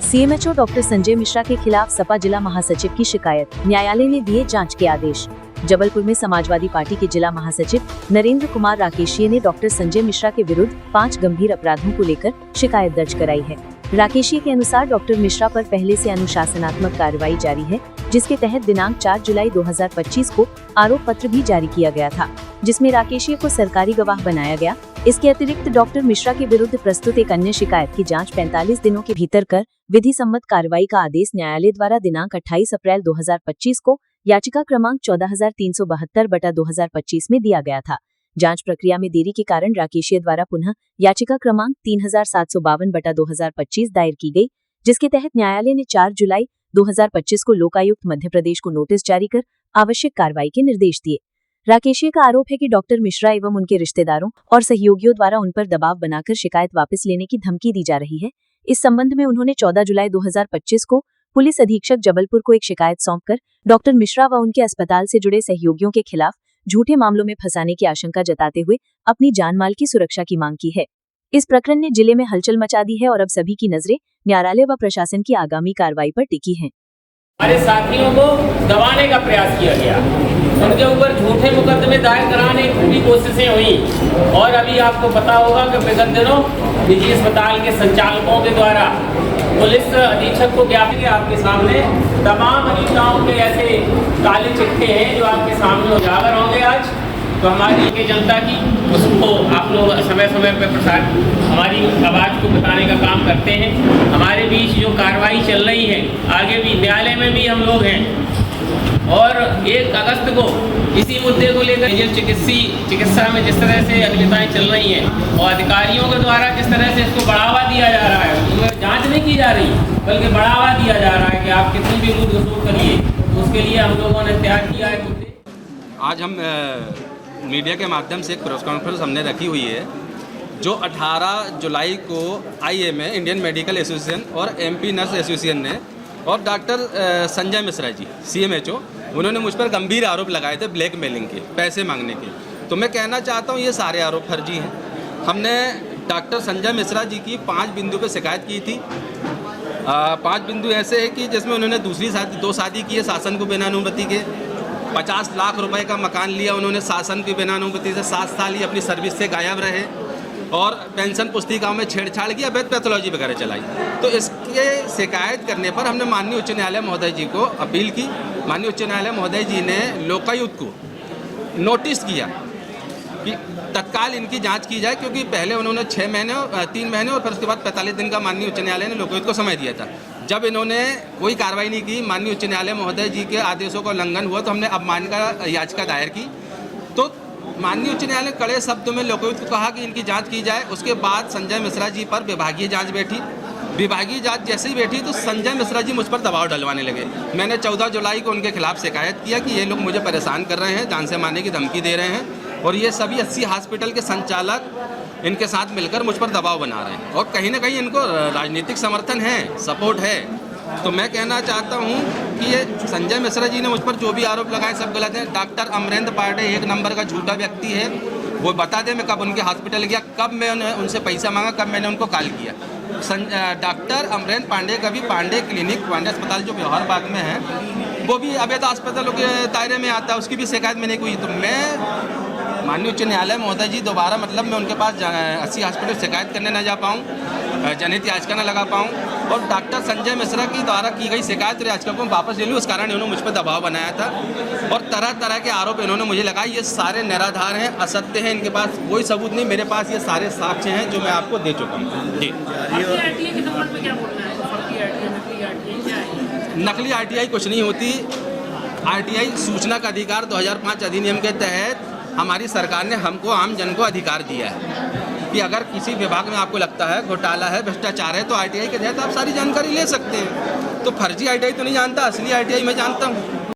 CMHO doctor Sanjay Mishra के खिलाफ सपा जिला महासचिव की शिकायत, न्यायालय ने दिए जांच के आदेश। जबलपुर में समाजवादी पार्टी के जिला महासचिव नरेंद्र कुमार राकेशिया ने डॉक्टर संजय मिश्रा के विरुद्ध 5 गंभीर अपराधों को लेकर शिकायत दर्ज कराई है। राकेशिया के अनुसार डॉक्टर मिश्रा पर पहले से अनुशासनात्मक कार्रवाई जारी है, जिसके तहत दिनांक 4 जुलाई 2025 को आरोप पत्र भी जारी किया गया था, जिसमें राकेशिया को सरकारी गवाह बनाया गया। इसके अतिरिक्त डॉक्टर मिश्रा के विरुद्ध प्रस्तुत एक अन्य शिकायत की जांच 45 दिनों के भीतर कर विधि सम्मत कार्रवाई का आदेश न्यायालय द्वारा दिनांक 28 अप्रैल 2025 को याचिका क्रमांक 14372/2025 में दिया गया था। जांच प्रक्रिया में देरी के कारण राकेशिया द्वारा पुनः याचिका क्रमांक 3752/2025 दायर की गई, जिसके तहत न्यायालय ने 4 जुलाई 2025 को लोकायुक्त मध्य प्रदेश को नोटिस जारी कर आवश्यक कार्रवाई के निर्देश दिए। राकेशिया का आरोप है कि डॉक्टर मिश्रा एवं उनके रिश्तेदारों और सहयोगियों द्वारा उन पर दबाव बनाकर शिकायत वापस लेने की धमकी दी जा रही है। इस संबंध में उन्होंने 14 जुलाई 2025 को पुलिस अधीक्षक जबलपुर को एक शिकायत सौंपकर डॉक्टर मिश्रा व उनके अस्पताल से जुड़े सहयोगियों के खिलाफ झूठे मामलों में फंसाने की आशंका जताते हुए अपनी जान माल की सुरक्षा की मांग की है। इस प्रकरण ने जिले में हलचल मचा दी है और अब सभी की नजरें न्यायालय व प्रशासन की आगामी कार्रवाई पर टिकी हैं। हमारे साथियों को दबाने का प्रयास किया गया, उनके ऊपर झूठे मुकदमे दायर कराने की कोशिशें हुई और अभी आपको पता होगा कि विगत दिनों निजी अस्पताल के संचालकों के द्वारा पुलिस अधीक्षक को ज्ञापन आपके सामने तमाम अनियमितताओं के ऐसे काले चिट्ठे हैं जो आपके सामने उजागर होंगे आज। तो हमारी की जनता की उसको आप लोग समय समय पर प्रसार हमारी आवाज़ को बताने का काम करते हैं। हमारे बीच जो कार्रवाई चल रही है, आगे भी न्यायालय में भी हम लोग हैं और 1 अगस्त को इसी मुद्दे को लेकर चिकित्सा में जिस तरह से अनियमितताएं चल रही हैं और अधिकारियों के द्वारा जिस तरह से इसको बढ़ावा दिया जा रहा है, उसमें जाँच नहीं की जा रही बल्कि बढ़ावा दिया जा रहा है कि आप कितनी भी रूट वसूल करिए। तो उसके लिए हम लोगों ने तैयार किया है मुद्दे। आज हम मीडिया के माध्यम से एक प्रेस कॉन्फ्रेंस हमने रखी हुई है, जो 18 जुलाई को IMA इंडियन मेडिकल एसोसिएशन और MP नर्स एसोसिएशन ने और डॉक्टर संजय मिश्रा जी CMHO उन्होंने मुझ पर गंभीर आरोप लगाए थे ब्लैकमेलिंग के, पैसे मांगने के। तो मैं कहना चाहता हूँ ये सारे आरोप फर्जी हैं। हमने डॉक्टर संजय मिश्रा जी की 5 बिंदु पर शिकायत की थी। 5 बिंदु ऐसे हैं कि जिसमें उन्होंने दूसरी शादी 2 शादी की है शासन को बिना अनुमति के, 50 लाख रुपए का मकान लिया उन्होंने शासन की बिना अनुमति से, 7 साल ही अपनी सर्विस से गायब रहे और पेंशन पुस्तिकाओं में छेड़छाड़ की, अवैध पैथोलॉजी वगैरह चलाई। तो इसके शिकायत करने पर हमने माननीय उच्च न्यायालय महोदय जी को अपील की। माननीय उच्च न्यायालय महोदय जी ने लोकायुक्त को नोटिस किया कि तत्काल इनकी जांच की जाए, क्योंकि पहले उन्होंने 3 महीने और फिर उसके बाद 45 दिन का माननीय उच्च न्यायालय ने लोकायुक्त को समय दिया था। जब इन्होंने कोई कार्रवाई नहीं की, माननीय उच्च न्यायालय महोदय जी के आदेशों का उल्लंघन हुआ, तो हमने अवमान का याचिका दायर की। तो माननीय उच्च न्यायालय ने कड़े शब्दों में लोकायुक्त को कहा कि इनकी जांच की जाए। उसके बाद संजय मिश्रा जी पर विभागीय जांच बैठी। विभागीय जांच जैसे ही बैठी तो संजय मिश्रा जी मुझ पर दबाव डलवाने लगे। मैंने 14 जुलाई को उनके खिलाफ शिकायत किया कि ये लोग मुझे परेशान कर रहे हैं, जान से मारने की धमकी दे रहे हैं और ये सभी 80 हॉस्पिटल के संचालक इनके साथ मिलकर मुझ पर दबाव बना रहे हैं और कहीं ना कहीं इनको राजनीतिक समर्थन है, सपोर्ट है। तो मैं कहना चाहता हूं कि ये संजय मिश्रा जी ने मुझ पर जो भी आरोप लगाए सब गलत है। डॉक्टर अमरेंद्र पांडे 1 नंबर का झूठा व्यक्ति है। वो बता दें मैं कब उनके हॉस्पिटल गया, कब मैं उनसे पैसा मांगा, कब मैंने उनको कॉल किया। डॉक्टर अमरेंद्र पांडे का भी पांडे क्लिनिक, पांडे अस्पताल जो व्यवहार बाग में है, वो भी अवैध अस्पतालों के दायरे में आता है, उसकी भी शिकायत मैंने की। तो मैं माननीय उच्च न्यायालय महोदय जी दोबारा मतलब मैं उनके पास 80 हॉस्पिटल शिकायत करने न जा पाऊँ, जनहित याचिका न लगा पाऊँ और डॉक्टर संजय मिश्रा की द्वारा की गई शिकायत और याचिका को वापस ले लूँ। उस कारण इन्होंने मुझ पर दबाव बनाया था और तरह तरह के आरोप इन्होंने मुझे लगाए। ये सारे निराधार हैं, असत्य हैं, इनके पास कोई सबूत नहीं। मेरे पास ये सारे साक्ष्य हैं जो मैं आपको दे चुका हूँ। जी, नकली RTI कुछ नहीं होती। RTI सूचना का अधिकार 2005 अधिनियम के तहत हमारी सरकार ने हमको आम जन को अधिकार दिया है कि अगर किसी विभाग में आपको लगता है घोटाला है, भ्रष्टाचार है, तो RTI के तहत आप सारी जानकारी ले सकते हैं। तो फर्जी RTI तो नहीं जानता, असली RTI मैं जानता हूँ।